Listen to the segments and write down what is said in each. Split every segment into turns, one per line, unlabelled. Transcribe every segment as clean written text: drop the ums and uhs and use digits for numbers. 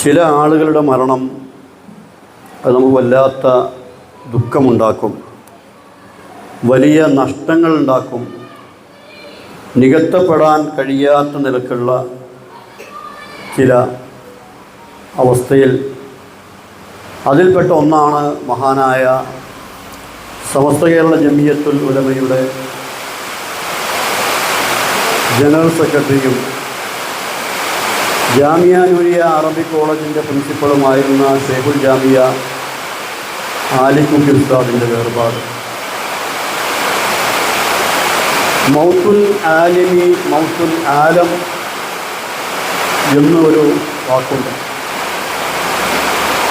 ചില ആളുകളുടെ മരണം അത് നമുക്ക് വല്ലാത്ത ദുഃഖമുണ്ടാക്കും, വലിയ നഷ്ടങ്ങളുണ്ടാക്കും. നികത്തപ്പെടാൻ കഴിയാത്ത നിലക്കുള്ള ചില അവസ്ഥയിൽ അതിൽപ്പെട്ട ഒന്നാണ് മഹാനായ സമസ്ത കേരള ജമിയത്തുൽ ഉലമയുടെ ജനറൽ സെക്രട്ടറിയും ജാമിയ നൂരിയ അറബിക് കോളേജിൻ്റെ പ്രിൻസിപ്പളുമായിരുന്ന ഷെയ്ഖുൽ ജാമിയ ആലിക്കുട്ടി ഉസ്താദിൻ്റെ വേർപാട്. മൗത്തുൽ ആലിമി മൗത്തുൽ ആലം എന്നൊരു വാക്കുണ്ട്.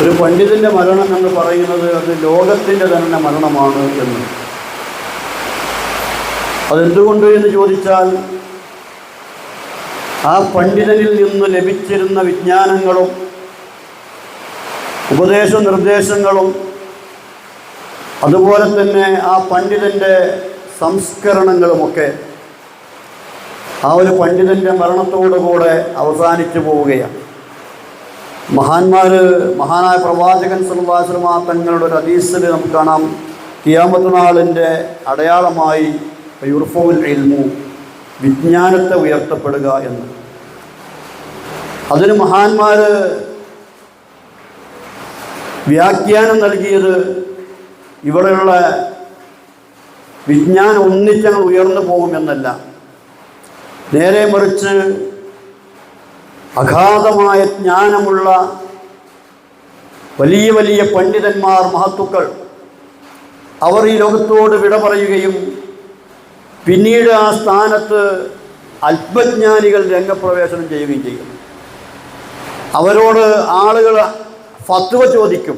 ഒരു പണ്ഡിതൻ്റെ മരണം എന്ന് പറയുന്നത് അത് ലോകത്തിൻ്റെ തന്നെ മരണമാണ് എന്ന്. അതെന്തുകൊണ്ട് എന്ന് ചോദിച്ചാൽ ആ പണ്ഡിതനിൽ നിന്ന് ലഭിച്ചിരുന്ന വിജ്ഞാനങ്ങളും ഉപദേശ നിർദ്ദേശങ്ങളും അതുപോലെ തന്നെ ആ പണ്ഡിതൻ്റെ സംസ്കരണങ്ങളുമൊക്കെ ആ ഒരു പണ്ഡിതൻ്റെ മരണത്തോടുകൂടെ അവസാനിച്ചു പോവുകയാണ്. മഹാനായ പ്രവാചകൻ സല്ലല്ലാഹു അലൈഹി വസല്ലം തങ്ങളുടെ ഒരു ഹദീസിൽ നമുക്ക് കാണാം, ഖിയാമത്ത് നാളിൻ്റെ അടയാളമായി യുർഫഉൽ ഇൽമു, വിജ്ഞാനത്തെ ഉയർത്തപ്പെടുക എന്ന്. അതിന് മഹാന്മാർ വ്യാഖ്യാനം നൽകിയത് ഇവിടെയുള്ള വിജ്ഞാനം ഒന്നിച്ചങ്ങൾ ഉയർന്നു പോകുമെന്നല്ല, നേരെ മറിച്ച് അഗാധമായ ജ്ഞാനമുള്ള വലിയ വലിയ പണ്ഡിതന്മാർ, മഹത്തുക്കൾ, അവർ ഈ ലോകത്തോട് വിട പറയുകയും പിന്നീട് ആ സ്ഥാനത്ത് അല്പജ്ഞാനികൾ രംഗപ്രവേശനം ചെയ്യുകയും ചെയ്യും. അവരോട് ആളുകൾ ഫത്വ ചോദിക്കും.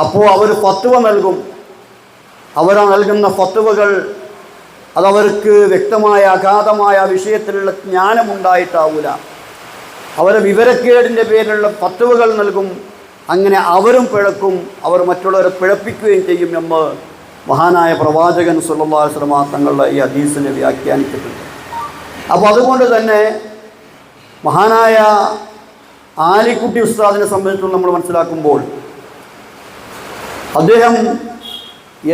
അപ്പോൾ അവർ ഫത്വ നൽകും. അവർ നൽകുന്ന ഫത്വകൾ അതവർക്ക് വ്യക്തമായ അഗാധമായ വിഷയത്തിലുള്ള ജ്ഞാനമുണ്ടായിട്ടാവില്ല. അവരെ വിവരക്കേടിൻ്റെ പേരിലുള്ള ഫത്വകൾ നൽകും. അങ്ങനെ അവരും പിഴക്കും, അവർ മറ്റുള്ളവരെ പിഴപ്പിക്കുകയും ചെയ്യും എന്ന് മഹാനായ പ്രവാചകൻ സല്ലല്ലാഹു അലൈഹി വസല്ലം തങ്ങളുടെ ഈ ഹദീസിനെ വ്യാഖ്യാനിച്ചിട്ടുണ്ട്. അപ്പോൾ അതുകൊണ്ട് തന്നെ മഹാനായ ആലിക്കുട്ടി ഉസ്താദിനെ സംബന്ധിച്ചുള്ള നമ്മൾ മനസ്സിലാക്കുമ്പോൾ അദ്ദേഹം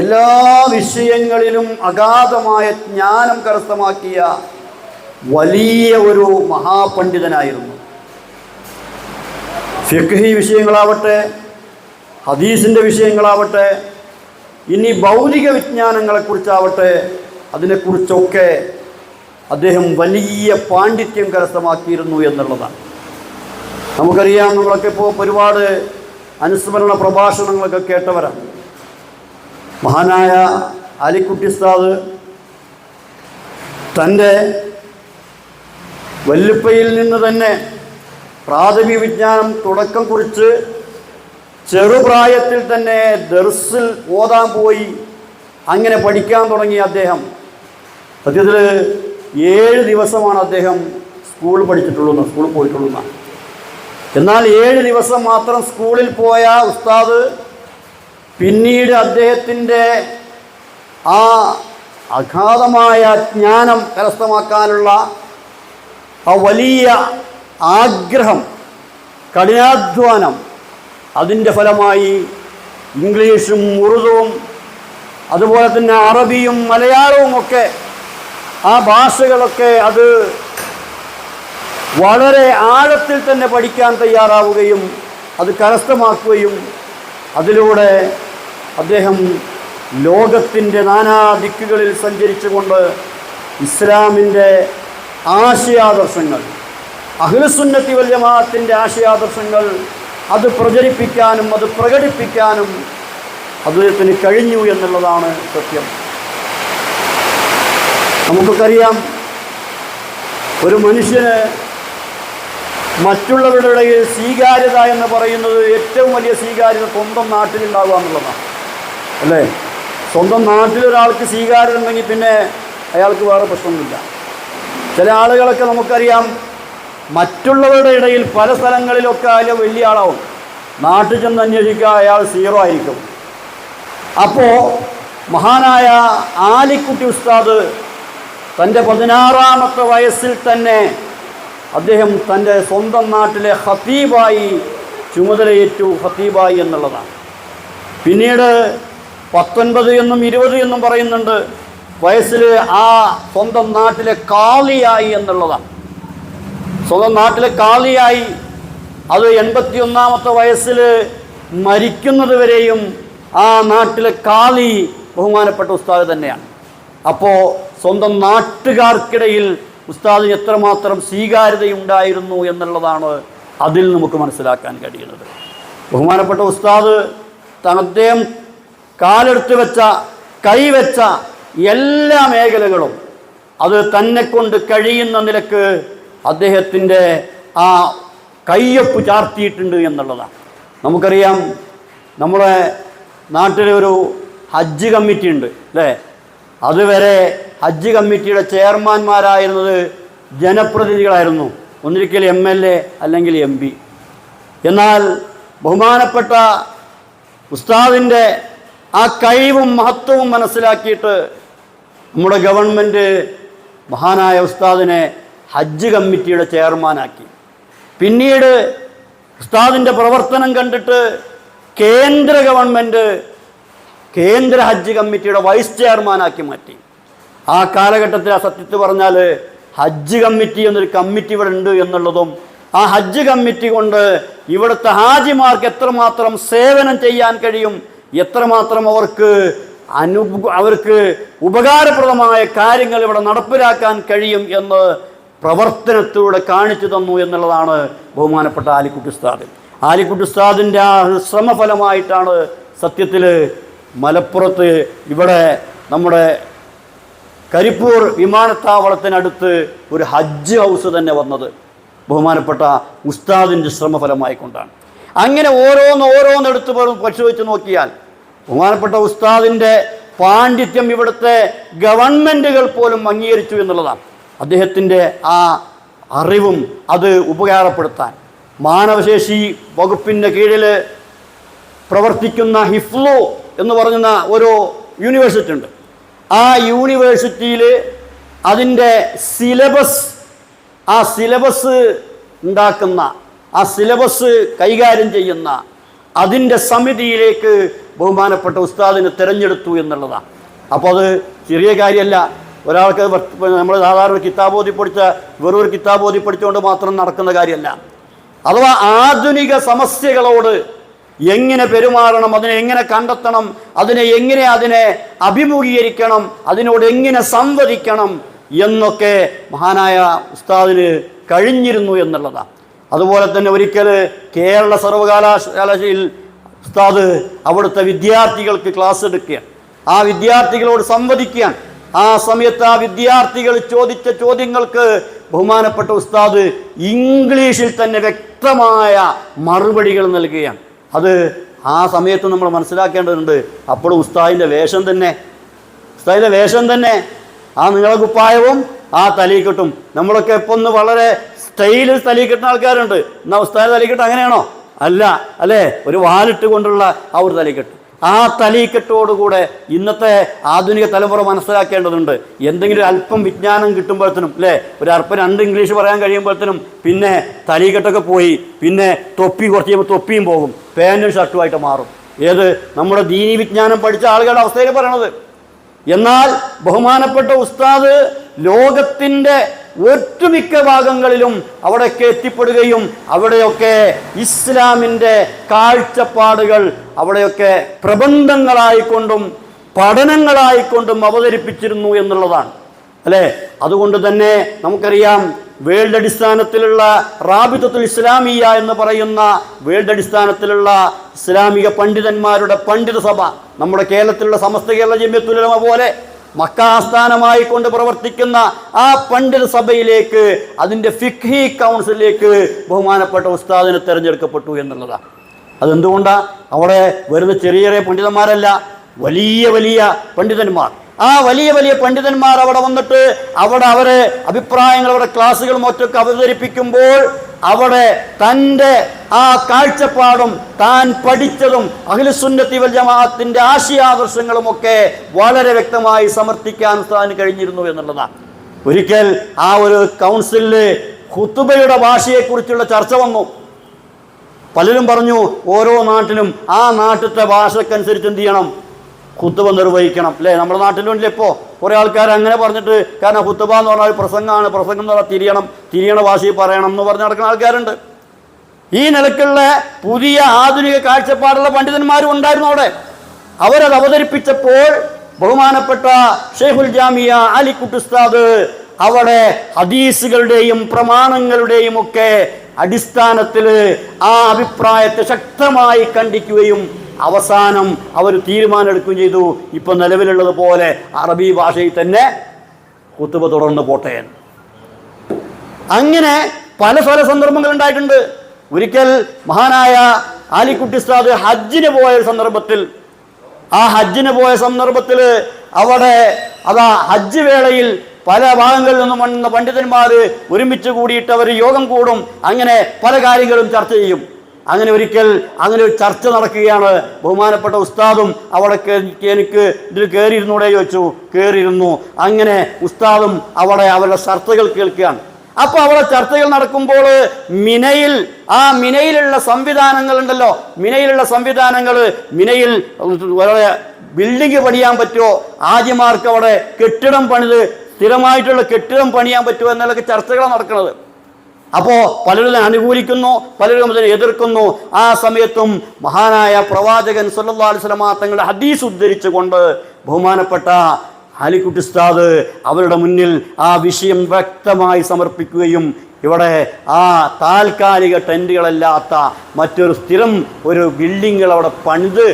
എല്ലാ വിഷയങ്ങളിലും അഗാധമായ ജ്ഞാനം കരസ്ഥമാക്കിയ വലിയ ഒരു മഹാപണ്ഡിതനായിരുന്നു. ഫിഖ്ഹി വിഷയങ്ങളാവട്ടെ, ഹദീസിൻ്റെ വിഷയങ്ങളാവട്ടെ, ഇനി ഭൗതിക വിജ്ഞാനങ്ങളെക്കുറിച്ചാവട്ടെ, അതിനെക്കുറിച്ചൊക്കെ അദ്ദേഹം വലിയ പാണ്ഡിത്യം കരസ്ഥമാക്കിയിരുന്നു എന്നുള്ളതാണ്. നമുക്കറിയാം, നമ്മളൊക്കെ ഇപ്പോൾ ഒരുപാട് അനുസ്മരണ പ്രഭാഷണങ്ങളൊക്കെ കേട്ടവരാണ്. മഹാനായ ആലിക്കുട്ടി ഉസ്താദ് തൻ്റെ വല്ലുപ്പയിൽ നിന്ന് തന്നെ പ്രാഥമിക വിജ്ഞാനം തുടക്കം കുറിച്ച് ചെറുപ്രായത്തിൽ തന്നെ ദർസിൽ ഓതാൻ പോയി അങ്ങനെ പഠിക്കാൻ തുടങ്ങിയ അദ്ദേഹം സത്യത്തിൽ 7 ദിവസമാണ് അദ്ദേഹം സ്കൂളിൽ പോയിട്ടുള്ളൂ. എന്നാൽ 7 ദിവസം മാത്രം സ്കൂളിൽ പോയ ഉസ്താദ് പിന്നീട് അദ്ദേഹത്തിൻ്റെ ആ അഗാധമായ ജ്ഞാനം കരസ്ഥമാക്കാനുള്ള ആ വലിയ ആഗ്രഹം, കഠിനാധ്വാനം, അതിൻ്റെ ഫലമായി ഇംഗ്ലീഷും ഉറുദുവും അതുപോലെ തന്നെ അറബിയും മലയാളവും ഒക്കെ ആ ഭാഷകളൊക്കെ അത് വളരെ ആഴത്തിൽ തന്നെ പഠിക്കാൻ തയ്യാറാവുകയും അത് കരസ്ഥമാക്കുകയും അതിലൂടെ അദ്ദേഹം ലോകത്തിൻ്റെ നാനാ ദിക്കുകളിൽ സഞ്ചരിച്ചുകൊണ്ട് ഇസ്ലാമിൻ്റെ ആശയാദർശങ്ങൾ, അഹ്ലുസുന്നത്തി വൽ ജമാഅത്തിൻ്റെ ആശയാദർശങ്ങൾ അത് പ്രചരിപ്പിക്കാനും അത് പ്രകടിപ്പിക്കാനും അദ്ദേഹത്തിന് കഴിഞ്ഞു എന്നുള്ളതാണ് സത്യം. നമുക്കറിയാം, ഒരു മനുഷ്യന് മറ്റുള്ളവരുടെ ഇടയിൽ സ്വീകാര്യത എന്ന് പറയുന്നത് ഏറ്റവും വലിയ സ്വീകാര്യത സ്വന്തം നാട്ടിലുണ്ടാവുക എന്നുള്ളതാണ്, അല്ലേ? സ്വന്തം നാട്ടിലൊരാൾക്ക് സ്വീകാര്യത ഉണ്ടെങ്കിൽ പിന്നെ അയാൾക്ക് വേറെ പ്രശ്നമൊന്നുമില്ല. ചില ആളുകളൊക്കെ നമുക്കറിയാം, മറ്റുള്ളവരുടെ ഇടയിൽ പല സ്ഥലങ്ങളിലൊക്കെ അയാൾ വലിയ ആളാവും, നാട്ടിൽ ചെന്ന് അന്വേഷിക്കുക അയാൾ 0 ആയിരിക്കും. അപ്പോൾ മഹാനായ ആലിക്കുട്ടി ഉസ്താദ് തൻ്റെ 16-ാമത്തെ വയസ്സിൽ തന്നെ അദ്ദേഹം തൻ്റെ സ്വന്തം നാട്ടിലെ ഖത്തീബായി ചുമതലയേറ്റു, ഖത്തീബായി എന്നുള്ളതാണ്. പിന്നീട് 19 എന്നും 20 എന്നും പറയുന്നുണ്ട് വയസ്സിൽ ആ സ്വന്തം നാട്ടിലെ കാളിയായി എന്നുള്ളതാണ്. സ്വന്തം നാട്ടിലെ കാളിയായി അത് 81ാമത്തെ വയസ്സിൽ മരിക്കുന്നത് വരെയും ആ നാട്ടിലെ കാളി ബഹുമാനപ്പെട്ട ഉസ്താദ് തന്നെയാണ്. അപ്പോൾ സ്വന്തം നാട്ടുകാർക്കിടയിൽ ഉസ്താദിന് എത്രമാത്രം സ്വീകാര്യതയുണ്ടായിരുന്നു എന്നുള്ളതാണ് അതിൽ നമുക്ക് മനസ്സിലാക്കാൻ കഴിയുന്നത്. ബഹുമാനപ്പെട്ട ഉസ്താദ് അദ്ദേഹം കാലെടുത്ത് വെച്ച കൈവച്ച എല്ലാ മേഖലകളും അത് തന്നെ കൊണ്ട് കഴിയുന്ന നിലക്ക് അദ്ദേഹത്തിൻ്റെ ആ കയ്യൊപ്പ് ചാർത്തിയിട്ടുണ്ട് എന്നുള്ളതാണ്. നമുക്കറിയാം, നമ്മുടെ നാട്ടിലൊരു ഹജ്ജ് കമ്മിറ്റി ഉണ്ട് അല്ലേ? അതുവരെ ഹജ്ജ് കമ്മിറ്റിയുടെ ചെയർമാൻമാരായിരുന്നത് ജനപ്രതിനിധികളായിരുന്നു, ഒന്നിരിക്കൽ MLA അല്ലെങ്കിൽ MP. എന്നാൽ ബഹുമാനപ്പെട്ട ഉസ്താദിൻ്റെ ആ കഴിവും മഹത്വവും മനസ്സിലാക്കിയിട്ട് നമ്മുടെ ഗവൺമെൻറ് മഹാനായ ഉസ്താദിനെ ഹജ്ജ് കമ്മിറ്റിയുടെ ചെയർമാനാക്കി. പിന്നീട് ഉസ്താദിൻ്റെ പ്രവർത്തനം കണ്ടിട്ട് കേന്ദ്ര ഗവൺമെൻറ് കേന്ദ്ര ഹജ്ജ് കമ്മിറ്റിയുടെ വൈസ് ചെയർമാനാക്കി മാറ്റി. ആ കാലഘട്ടത്തിൽ ആ സത്യത്തിൽ പറഞ്ഞാൽ ഹജ്ജ് കമ്മിറ്റി എന്നൊരു കമ്മിറ്റി ഇവിടെ ഉണ്ട് എന്നുള്ളതും ആ ഹജ്ജ് കമ്മിറ്റി കൊണ്ട് ഇവിടുത്തെ ഹാജിമാർക്ക് എത്രമാത്രം സേവനം ചെയ്യാൻ കഴിയും, എത്രമാത്രം അവർക്ക് ഉപകാരപ്രദമായ കാര്യങ്ങൾ ഇവിടെ നടപ്പിലാക്കാൻ കഴിയും എന്ന് പ്രവർത്തനത്തിലൂടെ കാണിച്ചു തന്നു എന്നുള്ളതാണ് ബഹുമാനപ്പെട്ട ആലിക്കുട്ടി ഉസ്താദ്. ആലിക്കുട്ടി ഉസ്താദിൻ്റെ ആ ശ്രമഫലമായിട്ടാണ് സത്യത്തിൽ മലപ്പുറത്ത് ഇവിടെ നമ്മുടെ കരിപ്പൂർ വിമാനത്താവളത്തിനടുത്ത് ഒരു ഹജ്ജ് ഹൗസ് തന്നെ വന്നത് ബഹുമാനപ്പെട്ട ഉസ്താദിൻ്റെ ശ്രമഫലമായിക്കൊണ്ടാണ്. അങ്ങനെ ഓരോന്നെടുത്ത് പരിശോധിച്ച് നോക്കിയാൽ ബഹുമാനപ്പെട്ട ഉസ്താദിൻ്റെ പാണ്ഡിത്യം ഇവിടുത്തെ ഗവൺമെൻറ്റുകൾ പോലും അംഗീകരിച്ചു എന്നുള്ളതാണ്. അദ്ദേഹത്തിൻ്റെ ആ അറിവും അത് ഉപകാരപ്പെടുത്താൻ മാനവശേഷി വകുപ്പിൻ്റെ കീഴിൽ പ്രവർത്തിക്കുന്ന ഹിഫ്ലു എന്ന് പറയുന്ന ഒരു യൂണിവേഴ്സിറ്റി ഉണ്ട്. ആ യൂണിവേഴ്സിറ്റിയിൽ അതിൻ്റെ സിലബസ് ഉണ്ടാക്കുന്ന ആ സിലബസ് കൈകാര്യം ചെയ്യുന്ന അതിൻ്റെ സമിതിയിലേക്ക് ബഹുമാനപ്പെട്ട ഉസ്താദിനെ തിരഞ്ഞെടുത്തു എന്നുള്ളതാണ്. അപ്പോൾ അത് ചെറിയ കാര്യമല്ല. ഒരാൾക്ക് നമ്മൾ സാധാരണ കിതാബോധി പഠിച്ച വെറും ഒരു കിതാബോധി പഠിച്ചുകൊണ്ട് മാത്രം നടക്കുന്ന കാര്യമല്ല. അഥവാ ആധുനിക സമസ്യകളോട് എങ്ങനെ പെരുമാറണം, അതിനെ എങ്ങനെ കണ്ടെത്തണം, അതിനെ അഭിമുഖീകരിക്കണം, അതിനോട് എങ്ങനെ സംവദിക്കണം എന്നൊക്കെ മഹാനായ ഉസ്താദിന് കഴിഞ്ഞിരുന്നു എന്നുള്ളതാണ്. അതുപോലെ തന്നെ ഒരിക്കൽ കേരള സർവകലാശാലയിൽ ഉസ്താദ് അവിടുത്തെ വിദ്യാർത്ഥികൾക്ക് ക്ലാസ് എടുക്കുകയാണ്. ആ വിദ്യാർത്ഥികളോട് സംവദിക്കുകയാണ്. ആ സമയത്ത് ആ വിദ്യാർത്ഥികൾ ചോദിച്ച ചോദ്യങ്ങൾക്ക് ബഹുമാനപ്പെട്ട ഉസ്താദ് ഇംഗ്ലീഷിൽ തന്നെ വ്യക്തമായ മറുപടികൾ നൽകുകയാണ്. അത് ആ സമയത്ത് നമ്മൾ മനസ്സിലാക്കേണ്ടതുണ്ട്. അപ്പോൾ ഉസ്താദിൻ്റെ വേഷം തന്നെ ആ നീളക്കുപ്പായവും ആ തലീക്കെട്ടും. നമ്മളൊക്കെ ഇപ്പം ഒന്ന് വളരെ സ്റ്റൈലിൽ തലീക്കെട്ടുന്ന ആൾക്കാരുണ്ട്. എന്നാൽ ഉസ്താദ് തലീക്കെട്ട് അങ്ങനെയാണോ? അല്ല അല്ലേ? ഒരു വാലിട്ട് കൊണ്ടുള്ള ആ ഒരു തലീക്കെട്ട്. ആ തലീക്കെട്ടോടുകൂടെ ഇന്നത്തെ ആധുനിക തലമുറ മനസ്സിലാക്കേണ്ടതുണ്ട്. എന്തെങ്കിലും അല്പം വിജ്ഞാനം കിട്ടുമ്പോഴത്തേനും അല്ലേ, ഒരു അല്പം 2 ഇംഗ്ലീഷ് പറയാൻ കഴിയുമ്പോഴത്തേനും പിന്നെ തലീക്കെട്ടൊക്കെ പോയി, പിന്നെ തൊപ്പി കുറച്ച് കഴിയുമ്പോൾ തൊപ്പിയും പോകും, പാൻറ്റും ഷർട്ടുമായിട്ട് മാറും. ഏത് നമ്മുടെ ദീനി വിജ്ഞാനം പഠിച്ച ആളുകളുടെ അവസ്ഥയിൽ പറയണത്. എന്നാൽ ബഹുമാനപ്പെട്ട ഉസ്താദ് ലോകത്തിൻ്റെ ഒട്ടുമിക്ക ഭാഗങ്ങളിലും അവിടെയൊക്കെ എത്തിപ്പെടുകയും അവിടെയൊക്കെ ഇസ്ലാമിൻ്റെ കാഴ്ചപ്പാടുകൾ അവിടെയൊക്കെ പ്രബന്ധങ്ങളായിക്കൊണ്ടും പഠനങ്ങളായിക്കൊണ്ടും അവതരിപ്പിച്ചിരുന്നു എന്നുള്ളതാണ് അല്ലേ. അതുകൊണ്ട് തന്നെ നമുക്കറിയാം, വേൾഡ് അടിസ്ഥാനത്തിലുള്ള റാബിത്തത്തുൽ ഇസ്ലാമിയ എന്ന് പറയുന്ന വേൾഡ് അടിസ്ഥാനത്തിലുള്ള ഇസ്ലാമിക പണ്ഡിതന്മാരുടെ പണ്ഡിത സഭ, നമ്മുടെ കേരളത്തിലുള്ള സമസ്ത കേരള ജമിയത്തുൽ ഉലമ പോലെ മക്ക ആസ്ഥാനമായി കൊണ്ട് പ്രവർത്തിക്കുന്ന ആ പണ്ഡിത സഭയിലേക്ക്, അതിൻ്റെ ഫിഖ്ഹി കൗൺസിലിലേക്ക് ബഹുമാനപ്പെട്ട ഉസ്താദിനെ തിരഞ്ഞെടുക്കപ്പെട്ടു എന്നുള്ളതാണ്. അതെന്തുകൊണ്ടാണ്? അവിടെ വരുന്ന ചെറിയ ചെറിയ പണ്ഡിതന്മാരല്ല, വലിയ വലിയ പണ്ഡിതന്മാർ. ആ വലിയ വലിയ പണ്ഡിതന്മാർ അവിടെ വന്നിട്ട് അവരെ അഭിപ്രായങ്ങൾ, അവരുടെ ക്ലാസ്സുകളും മറ്റൊക്കെ അവതരിപ്പിക്കുമ്പോൾ അവിടെ തൻ്റെ ആ കാഴ്ചപ്പാടും താൻ പഠിച്ചതും അഹ്ലുസുന്നത്തി വൽ ജമാഅത്തിൻ്റെ ആശയാദർശങ്ങളുമൊക്കെ വളരെ വ്യക്തമായി സമർത്ഥിക്കാൻ ഉസ്താദിന് കഴിഞ്ഞിരുന്നു എന്നുള്ളതാണ്. ഒരിക്കൽ ആ ഒരു കൗൺസിലിൽ ഖുതുബയുടെ ഭാഷയെക്കുറിച്ചുള്ള ചർച്ച വന്നു. പലരും പറഞ്ഞു ഓരോ നാട്ടിലും ആ നാട്ടിലത്തെ ഭാഷക്കനുസരിച്ച് എന്ത് ചെയ്യണം, ഖുതുബ നിർവഹിക്കണം. അല്ലേ, നമ്മുടെ നാട്ടിലുണ്ടല്ലേ ഇപ്പോൾ കുറേ ആൾക്കാർ അങ്ങനെ പറഞ്ഞിട്ട്, കാരണം ഖുതുബ എന്ന് പറഞ്ഞാൽ പ്രസംഗമാണ്, പ്രസംഗം എന്ന് പറഞ്ഞാൽ തിരിയണ ഭാഷയിൽ പറയണം എന്ന് പറഞ്ഞ് നടക്കുന്ന ആൾക്കാരുണ്ട്. ഈ നിലക്കുള്ള പുതിയ ആധുനിക കാഴ്ചപ്പാടുള്ള പണ്ഡിതന്മാരും ഉണ്ടായിരുന്നു അവിടെ. അവരത് അവതരിപ്പിച്ചപ്പോൾ ബഹുമാനപ്പെട്ട ഷെയ്ഖുൽ ജാമിയ അലിക്കുട്ടി ഉസ്താദ് അവിടെ ഹദീസുകളുടെയും പ്രമാണങ്ങളുടെയും ഒക്കെ അടിസ്ഥാനത്തിൽ ആ അഭിപ്രായത്തെ ശക്തമായി ഖണ്ഡിക്കുകയും അവസാനം അവർ തീരുമാനമെടുക്കുകയും ചെയ്തു, ഇപ്പം നിലവിലുള്ളത് പോലെ അറബി ഭാഷയിൽ തന്നെ ഖുതുബ തുടർന്ന് പോട്ടെ. അങ്ങനെ പല സന്ദർഭങ്ങൾ ഉണ്ടായിട്ടുണ്ട്. ഒരിക്കൽ മഹാനായ ആലിക്കുട്ടി ഉസ്താദ് ഹജ്ജിന് പോയ സന്ദർഭത്തിൽ, ആ ഹജ്ജിന് പോയ സന്ദർഭത്തിൽ അവിടെ ഹജ്ജ് വേളയിൽ പല ഭാഗങ്ങളിൽ നിന്നും വന്ന പണ്ഡിതന്മാർ ഒരുമിച്ച് കൂടിയിട്ട് അവർ യോഗം കൂടും, അങ്ങനെ പല കാര്യങ്ങളും ചർച്ച ചെയ്യും. അങ്ങനെ ഒരിക്കൽ അങ്ങനെ ഒരു ചർച്ച നടക്കുകയാണ്. ബഹുമാനപ്പെട്ട ഉസ്താദും അവിടെ എനിക്ക് ഇതിൽ കയറിയിരുന്നൂടെ ചോദിച്ചു. കയറിയിരുന്നു. അങ്ങനെ ഉസ്താദും അവിടെ അവരുടെ ചർച്ചകൾ കേൾക്കുകയാണ്. അപ്പോൾ അവിടെ ചർച്ചകൾ നടക്കുമ്പോൾ മിനയിലുള്ള സംവിധാനങ്ങളുണ്ടല്ലോ, മിനയിൽ ബിൽഡിംഗ് പണിയാൻ പറ്റുമോ, ആജിമാർക്ക് അവിടെ കെട്ടിടം പണിത് സ്ഥിരമായിട്ടുള്ള കെട്ടിടം പണിയാൻ പറ്റുമോ എന്നൊക്കെ ചർച്ചകളാണ് നടക്കുന്നത്. അപ്പോൾ പലരും അനുകൂലിക്കുന്നു, പലരും അതിനെ എതിർക്കുന്നു. ആ സമയത്തും മഹാനായ പ്രവാചകൻ സല്ലല്ലാഹു അലൈഹി വസല്ലം തങ്ങളുടെ ഹദീസ് ഉദ്ധരിച്ചുകൊണ്ട് ബഹുമാനപ്പെട്ട ആലിക്കുട്ടി ഉസ്താദ് അവരുടെ മുന്നിൽ ആ വിഷയം വ്യക്തമായി സമർപ്പിക്കുകയും ഇവിടെ ആ താൽക്കാലിക ടെൻറ്റുകളല്ലാത്ത മറ്റൊരു സ്ഥിരം ഒരു ബിൽഡിങ്ങുകൾ അവിടെ പണിത്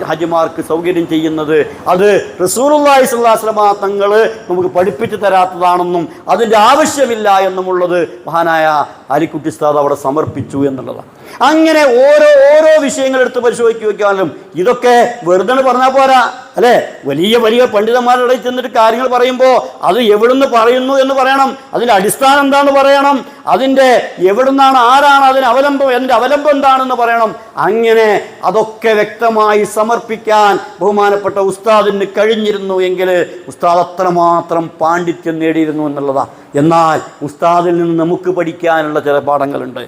ഹജ്ജിമാർക്ക് സൗകര്യം ചെയ്യുന്നത് അത് റസൂലുള്ളാഹി സ്വല്ലല്ലാഹു അലൈഹി വസല്ലം തങ്ങൾ നമുക്ക് പഠിപ്പിച്ചു തരാത്തതാണെന്നും അതിൻ്റെ ആവശ്യമില്ല എന്നുമുള്ളത് മഹാനായ ആലിക്കുട്ടി ഉസ്താദ് അവിടെ സമർപ്പിച്ചു എന്നുള്ളതാണ്. അങ്ങനെ ഓരോ വിഷയങ്ങൾ എടുത്ത് പരിശോധിക്കാനും ഇതൊക്കെ വെറുതെ പറഞ്ഞാൽ പോരാ, അല്ലേ? വലിയ പണ്ഡിതന്മാരുടെ ചെന്നിട്ട് കാര്യങ്ങൾ പറയുമ്പോൾ അത് എവിടുന്ന് പറയുന്നു എന്ന് പറയണം, അതിൻ്റെ അടിസ്ഥാനം എന്താണെന്ന് പറയണം, അതിൻ്റെ എവിടുന്നാണ്, ആരാണ് അതിന് അവലംബം, എൻ്റെ അവലംബം എന്താണെന്ന് പറയണം. അങ്ങനെ അതൊക്കെ വ്യക്തമായി സമർപ്പിക്കാൻ ബഹുമാനപ്പെട്ട ഉസ്താദിന് കഴിഞ്ഞിരുന്നു എങ്കിൽ ഉസ്താദ് അത്രമാത്രം പാണ്ഡിത്യം നേടിയിരുന്നു എന്നുള്ളതാണ്. എന്നാൽ ഉസ്താദിൽ നിന്ന് നമുക്ക് പഠിക്കാനുള്ള ചില പാഠങ്ങളുണ്ട്.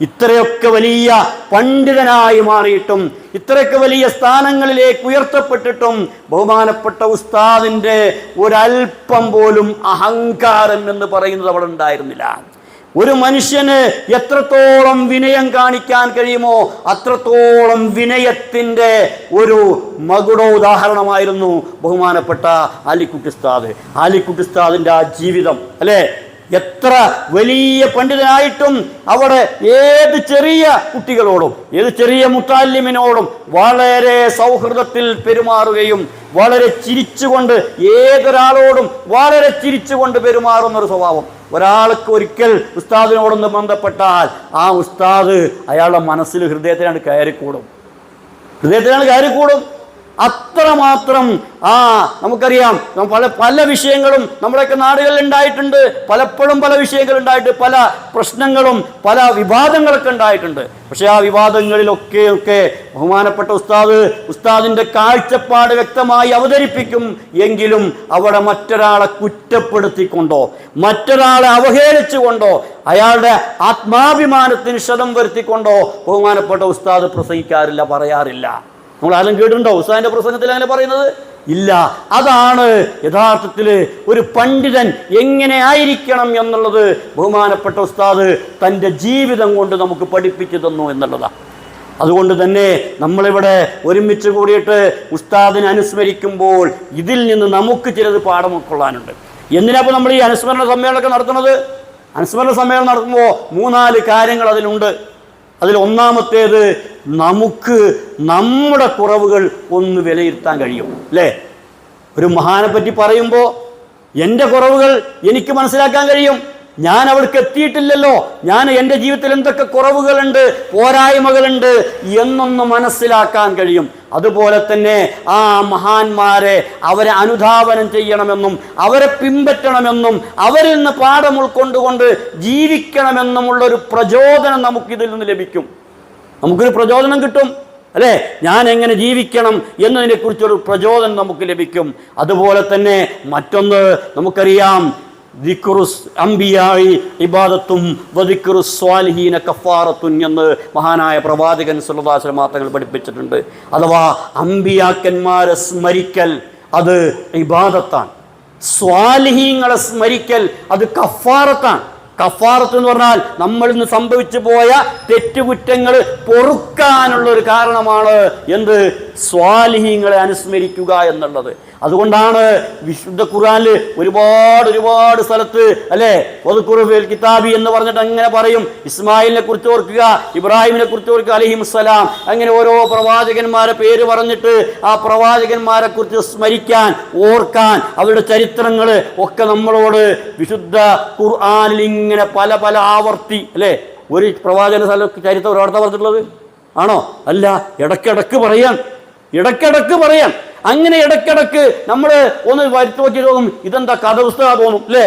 ഇത്രയൊക്കെ വലിയ പണ്ഡിതനായി മാറിയിട്ടും ഇത്രയൊക്കെ വലിയ സ്ഥാനങ്ങളിലേക്ക് ഉയർത്തപ്പെട്ടിട്ടും ബഹുമാനപ്പെട്ട ഉസ്താദിൻ്റെ ഒരൽപ്പം പോലും അഹങ്കാരം എന്ന് പറയുന്നത് അവിടെ ഉണ്ടായിരുന്നില്ല. ഒരു മനുഷ്യന് എത്രത്തോളം വിനയം കാണിക്കാൻ കഴിയുമോ അത്രത്തോളം വിനയത്തിൻ്റെ ഒരു മകുടോദാഹരണമായിരുന്നു ബഹുമാനപ്പെട്ട ആലിക്കുട്ടി ഉസ്താദ്. ആലിക്കുട്ടി ഉസ്താദിൻ്റെ ആ ജീവിതം, അല്ലേ? എത്ര വലിയ പണ്ഡിതനായിട്ടും അവിടെ ഏത് ചെറിയ കുട്ടികളോടും ഏത് ചെറിയ മുത്താലിമിനോടും വളരെ സൗഹൃദത്തിൽ പെരുമാറുകയും വളരെ ചിരിച്ചുകൊണ്ട് ഏതൊരാളോടും വളരെ ചിരിച്ചുകൊണ്ട് പെരുമാറുന്നൊരു സ്വഭാവം. ഒരാൾക്ക് ഒരിക്കൽ ഉസ്താദിനോടൊന്ന് ബന്ധപ്പെട്ടാൽ ആ ഉസ്താദ് അയാളുടെ മനസ്സിൽ ഹൃദയത്തിലാണ് കയറിക്കൂടും. അത്രമാത്രം നമുക്കറിയാം. പല വിഷയങ്ങളും നമ്മുടെയൊക്കെ നാടുകളിൽ ഉണ്ടായിട്ടുണ്ട്. പലപ്പോഴും പല വിഷയങ്ങൾ ഉണ്ടായിട്ട് പല പ്രശ്നങ്ങളും പല വിവാദങ്ങളൊക്കെ ഉണ്ടായിട്ടുണ്ട്. പക്ഷെ ആ വിവാദങ്ങളിലൊക്കെ ബഹുമാനപ്പെട്ട ഉസ്താദിൻ്റെ കാഴ്ചപ്പാട് വ്യക്തമായി അവതരിപ്പിക്കും. എങ്കിലും അവിടെ മറ്റൊരാളെ കുറ്റപ്പെടുത്തിക്കൊണ്ടോ മറ്റൊരാളെ അവഹേളിച്ചുകൊണ്ടോ അയാളുടെ ആത്മാഭിമാനത്തിന് ക്ഷതം വരുത്തിക്കൊണ്ടോ ബഹുമാനപ്പെട്ട ഉസ്താദ് പ്രസംഗിക്കാറില്ല, പറയാറില്ല. നമ്മൾ ആരും കേട്ടിട്ടുണ്ടോ ഉസ്താദിന്റെ പ്രസംഗത്തിൽ അങ്ങനെ പറയുന്നത്? ഇല്ല. അതാണ് യഥാർത്ഥത്തിൽ ഒരു പണ്ഡിതൻ എങ്ങനെ ആയിരിക്കണം എന്നുള്ളത് ബഹുമാനപ്പെട്ട ഉസ്താദ് തൻ്റെ ജീവിതം കൊണ്ട് നമുക്ക് പഠിപ്പിച്ചു തന്നു എന്നുള്ളതാണ്. അതുകൊണ്ട് തന്നെ നമ്മളിവിടെ ഒരുമിച്ച് കൂടിയിട്ട് ഉസ്താദിനെ അനുസ്മരിക്കുമ്പോൾ ഇതിൽ നിന്ന് നമുക്ക് ചിലത് പാഠം ഉൾക്കൊള്ളാനുണ്ട്. എന്തിനാപ്പോൾ നമ്മൾ ഈ അനുസ്മരണ സമ്മേളനമൊക്കെ നടത്തുന്നത്? അനുസ്മരണ സമ്മേളനം നടത്തുമ്പോൾ 3-4 കാര്യങ്ങൾ അതിലുണ്ട്. അതിൽ ഒന്നാമത്തേത്, നമുക്ക് നമ്മുടെ കുറവുകൾ ഒന്ന് വിലയിരുത്താൻ കഴിയും, അല്ലേ? ഒരു മഹാനെ പറ്റി പറയുമ്പോൾ എൻ്റെ കുറവുകൾ എനിക്ക് മനസ്സിലാക്കാൻ കഴിയും. ഞാൻ അവിടേക്ക് എത്തിയിട്ടില്ലല്ലോ, ഞാൻ എൻ്റെ ജീവിതത്തിൽ എന്തൊക്കെ കുറവുകളുണ്ട്, പോരായ്മകളുണ്ട് എന്നൊന്ന് മനസ്സിലാക്കാൻ കഴിയും. അതുപോലെ തന്നെ ആ മഹാന്മാരെ അവരെ അനുധാവനം ചെയ്യണമെന്നും അവരെ പിൻപറ്റണമെന്നും അവരിൽ നിന്ന് പാഠം ഉൾക്കൊണ്ടുകൊണ്ട് ജീവിക്കണമെന്നുമുള്ളൊരു പ്രചോദനം നമുക്കിതിൽ നിന്ന് ലഭിക്കും. നമുക്കൊരു പ്രചോദനം കിട്ടും, അല്ലേ? ഞാൻ എങ്ങനെ ജീവിക്കണം എന്നതിനെക്കുറിച്ചൊരു പ്രചോദനം നമുക്ക് ലഭിക്കും. അതുപോലെ തന്നെ മറ്റൊന്ന് നമുക്കറിയാം, ദിക്റുസ് അംബിയായി ഇബാദത്തും വദിക്റുസ് സ്വാലിഹീന കഫാറത്തുൻ എന്ന് മഹാനായ പ്രവാചകൻ സല്ലല്ലാഹു അലൈഹി വസല്ലം തങ്ങൾ പഠിപ്പിച്ചിട്ടുണ്ട്. അഥവാ അംബിയാക്കന്മാരെ സ്മരിക്കൽ അത് ഇബാദത്താണ്, സ്വാലിഹീങ്ങളെ സ്മരിക്കൽ അത് കഫാറത്താണ്. കഫാറത്ത് എന്ന് പറഞ്ഞാൽ നമ്മളിൽ നിന്ന് സംഭവിച്ചു പോയ തെറ്റുകുറ്റങ്ങൾ പൊറുക്കാനുള്ള ഒരു കാരണമാണ് എന്ത്? സ്വാലിഹീങ്ങളെ അനുസ്മരിക്കുക എന്നുള്ളത്. അതുകൊണ്ടാണ് വിശുദ്ധ ഖുർആനിൽ ഒരുപാട് സ്ഥലത്ത് അല്ലേ വദ്കുറുഫിൽ കിതാബി എന്ന് പറഞ്ഞിട്ട് അങ്ങനെ പറയും. ഇസ്മായിലിനെ കുറിച്ച് ഓർക്കുക, ഇബ്രാഹിമിനെ കുറിച്ച് ഓർക്കുക അലൈഹിമുസ്സലാം, അങ്ങനെ ഓരോ പ്രവാചകന്മാരെ പേര് പറഞ്ഞിട്ട് ആ പ്രവാചകന്മാരെ കുറിച്ച് സ്മരിക്കാൻ, ഓർക്കാൻ, അവരുടെ ചരിത്രങ്ങൾ ഒക്കെ നമ്മളോട് വിശുദ്ധ ഖുർആനിൽ ഇങ്ങനെ പല ആവർത്തി അല്ലേ. ഒരു പ്രവാചക ചരിത്രം ഒരാളത്തെ പറഞ്ഞിട്ടുള്ളത് ആണോ? അല്ല, ഇടയ്ക്കിടക്ക് പറയാൻ. അങ്ങനെ ഇടയ്ക്കിടക്ക് നമ്മൾ ഒന്ന് വരുത്തി നോക്കി നോക്കും, ഇതെന്താ കഥ പുസ്തകം തോന്നും അല്ലേ?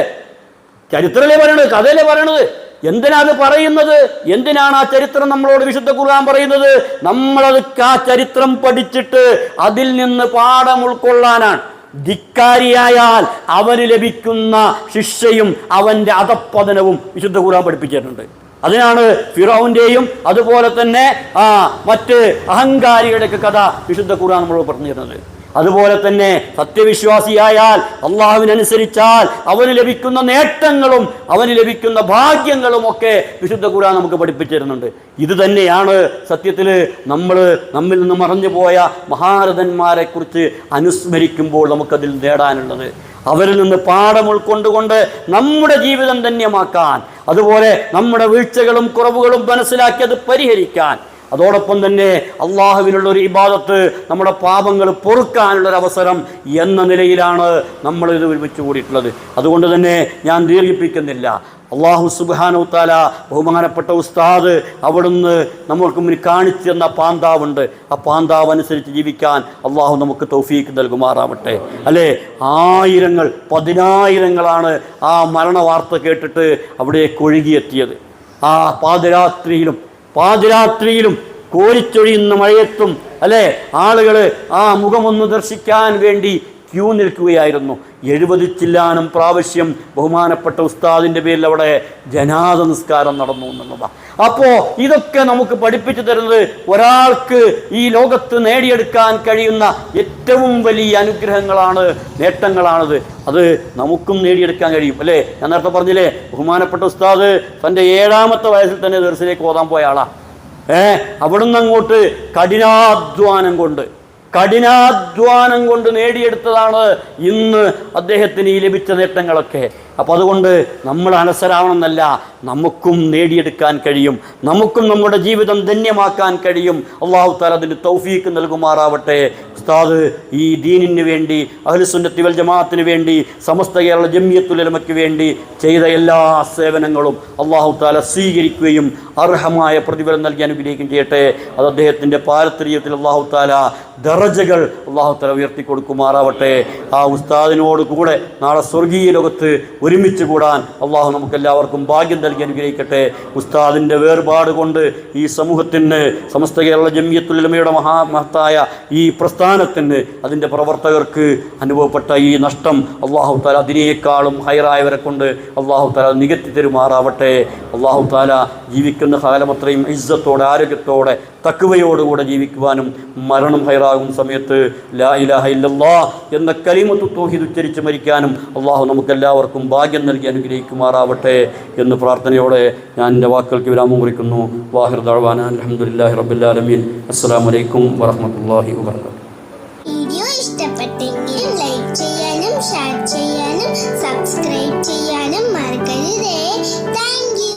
ചരിത്രമല്ലേ പറയണത്, കഥയല്ലേ പറയണത്? എന്തിനാ അത് പറയുന്നത്? എന്തിനാണ് ആ ചരിത്രം നമ്മളോട് വിശുദ്ധ ഖുർആൻ പറയുന്നത്? നമ്മളത് ആ ചരിത്രം പഠിച്ചിട്ട് അതിൽ നിന്ന് പാഠം ഉൾക്കൊള്ളാനാണ്. ധിക്കാരിയായാൽ അവന് ലഭിക്കുന്ന ശിക്ഷയും അവന്റെ അധപ്പതനവും വിശുദ്ധ ഖുർആൻ പഠിപ്പിച്ചിട്ടുണ്ട്. അതിനാണ് ഫിറഔന്റെയും അതുപോലെ തന്നെ മറ്റ് അഹങ്കാരികളുടെയൊക്കെ കഥ വിശുദ്ധ ഖുർആൻ നമ്മളോട് പറഞ്ഞു തരുന്നത്. അതുപോലെ തന്നെ സത്യവിശ്വാസിയായാൽ, അള്ളാഹുവിനനുസരിച്ചാൽ അവന് ലഭിക്കുന്ന നേട്ടങ്ങളും അവന് ലഭിക്കുന്ന ഭാഗ്യങ്ങളും ഒക്കെ വിശുദ്ധ ഖുർആൻ നമുക്ക് പഠിപ്പിച്ചു തരുന്നുണ്ട്. ഇത് തന്നെയാണ് സത്യത്തിൽ നമ്മിൽ നിന്ന് മറഞ്ഞു പോയ മഹാരഥന്മാരെ കുറിച്ച് അനുസ്മരിക്കുമ്പോൾ നമുക്കതിൽ നേടാനുള്ളത്. അവരിൽ നിന്ന് പാഠം ഉൾക്കൊണ്ടുകൊണ്ട് നമ്മുടെ ജീവിതം ധന്യമാക്കാൻ, അതുപോലെ നമ്മുടെ വീഴ്ചകളും കുറവുകളും മനസ്സിലാക്കി അത് പരിഹരിക്കാൻ, അതോടൊപ്പം തന്നെ അള്ളാഹുവിനുള്ളൊരു ഇബാദത്ത്, നമ്മുടെ പാപങ്ങൾ പൊറുക്കാനുള്ളൊരു അവസരം എന്ന നിലയിലാണ് നമ്മളിത് ഒരുമിച്ച് കൂടിയിട്ടുള്ളത്. അതുകൊണ്ട് തന്നെ ഞാൻ ദീർഘിപ്പിക്കുന്നില്ല. അള്ളാഹു സുബ്ഹാനഹു തആല ബഹുമാനപ്പെട്ട ഉസ്താദ് അവിടുന്ന് നമ്മൾക്ക് മുന്നിൽ കാണിച്ചു തന്ന പാന്താവുണ്ട്. ആ പാന്താവ് അനുസരിച്ച് ജീവിക്കാൻ അള്ളാഹു നമുക്ക് തൗഫീക്ക് നൽകുമാറാവട്ടെ. അല്ലേ, ആയിരങ്ങൾ പതിനായിരങ്ങളാണ് ആ മരണ വാർത്ത കേട്ടിട്ട് അവിടേക്ക് ഒഴുകിയെത്തിയത്. ആ പാതിരാത്രിയിലും കോരിച്ചൊഴിയുന്ന മഴയത്തും അല്ലേ ആളുകൾ ആ മുഖമൊന്ന് ദർശിക്കാൻ വേണ്ടി ക്യൂ നിൽക്കുകയായിരുന്നു. 70 ചില്ലാനും പ്രാവശ്യം ബഹുമാനപ്പെട്ട ഉസ്താദിൻ്റെ പേരിൽ അവിടെ ജനാസ നിസ്കാരം നടന്നു എന്നുള്ളതാണ്. അപ്പോൾ ഇതൊക്കെ നമുക്ക് പഠിപ്പിച്ചു തരുന്നത് ഒരാൾക്ക് ഈ ലോകത്ത് നേടിയെടുക്കാൻ കഴിയുന്ന ഏറ്റവും വലിയ അനുഗ്രഹങ്ങളാണ്, നേട്ടങ്ങളാണത്. അത് നമുക്കും നേടിയെടുക്കാൻ കഴിയും അല്ലേ. ഞാൻ നേരത്തെ പറഞ്ഞില്ലേ, ബഹുമാനപ്പെട്ട ഉസ്താദ് തൻ്റെ 7ാമത്തെ വയസ്സിൽ തന്നെ ദർസിലേക്ക് ഓതാൻ പോയ ആളാ. അവിടുന്ന് അങ്ങോട്ട് കഠിനാധ്വാനം കൊണ്ട് നേടിയെടുത്തതാണ് ഇന്ന് അദ്ദേഹത്തിന് ഈ ലഭിച്ച നേട്ടങ്ങളൊക്കെ. അപ്പം അതുകൊണ്ട് നമ്മൾ അലസരാവണമെന്നല്ല, നമുക്കും നേടിയെടുക്കാൻ കഴിയും, നമുക്കും നമ്മുടെ ജീവിതം ധന്യമാക്കാൻ കഴിയും. അല്ലാഹു തആല അതിന് തൗഫീക്ക് നൽകുമാറാവട്ടെ. ഉസ്താദ് ഈ ദീനിന് വേണ്ടി, അഹ്ലുസുന്നത്തി വൽ ജമാഅത്തിന് വേണ്ടി, സമസ്ത കേരള ജംഇയ്യത്തുൽ ഉലമയ്ക്ക് വേണ്ടി ചെയ്ത എല്ലാ സേവനങ്ങളും അല്ലാഹു തആല സ്വീകരിക്കുകയും അർഹമായ പ്രതിഫലം നൽകി അനുഗ്രഹിക്കുകയും ചെയ്യട്ടെ. അത് അദ്ദേഹത്തിൻ്റെ പാരത്രീയത്തിൽ അല്ലാഹു തആല ദറജകൾ അല്ലാഹു തആല ഉയർത്തി കൊടുക്കുമാറാവട്ടെ. ആ ഉസ്താദിനോട് കൂടെ നാളെ സ്വർഗീയ ലോകത്ത് ഒരുമിച്ച് കൂടാൻ അള്ളാഹു നമുക്കെല്ലാവർക്കും ഭാഗ്യം നൽകി അനുഗ്രഹിക്കട്ടെ. ഉസ്താദിൻ്റെ വേർപാട് കൊണ്ട് ഈ സമൂഹത്തിന്, സമസ്ത കേരള ജംഇയ്യത്തുൽ ഉലമയുടെ മഹത്തായ ഈ പ്രസ്ഥാനത്തിന്, അതിൻ്റെ പ്രവർത്തകർക്ക് അനുഭവപ്പെട്ട ഈ നഷ്ടം അള്ളാഹു തആല അതിനേക്കാളും ഹൈറായവരെ കൊണ്ട് അള്ളാഹു തആല നികത്തി തരുമാറാവട്ടെ. അള്ളാഹു തആല ജീവിക്കുന്ന കാലമത്രയും ഇസ്സത്തോടെ, ആരോഗ്യത്തോടെ, തഖ്വയോടുകൂടെ ജീവിക്കുവാനും മരണം ഹൈറാകും സമയത്ത് ലാ ഇലാഹ ഇല്ലല്ലാഹ് എന്ന കലിമത്തു തൗഹീദ് ഉച്ചരിച്ച് മരിക്കാനും അള്ളാഹു നമുക്കെല്ലാവർക്കും ഭാഗ്യം നൽകി അനുഗ്രഹിക്കുമാറാവട്ടെ എന്ന് പ്രാർത്ഥനയോടെ ഞാൻ എൻ്റെ വാക്കുകൾക്ക് വിരാമം കുറിക്കുന്നു. വാഹിർ ദഅ്വാനാ അൽഹംദുലില്ലാഹി റബ്ബിൽ ആലമീൻ. അസ്സലാമു അലൈക്കും വറഹ്മത്തുള്ളാഹി വബറകാതുഹു.
വീഡിയോ ഇഷ്ടപ്പെട്ടെങ്കിൽ ലൈക്ക് ചെയ്യാനും ഷെയർ ചെയ്യാനും